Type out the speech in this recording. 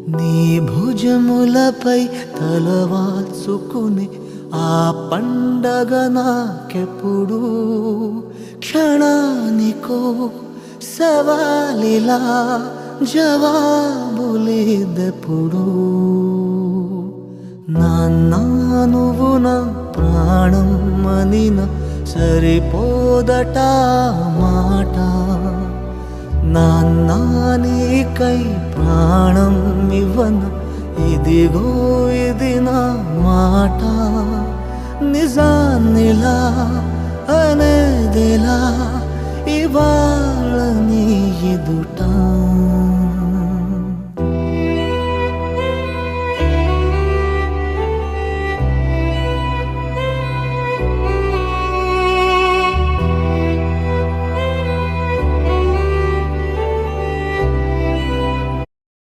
నీ భుజములపై తలవాల్చుకుని ఆ పండగ నాకెప్పుడు క్షణానికో సవాలిలా జవాబులేదెప్పుడు నాన్నా నువ్వు నా ప్రాణం అనిన సరిపోదట మాట నాన్నా నీకై ప్రాణం ఇవ్వన ఇదిగో ఇది నా మాట నిజాన్నిలా అనేదిలా ఇవాళ నీ ఎదుట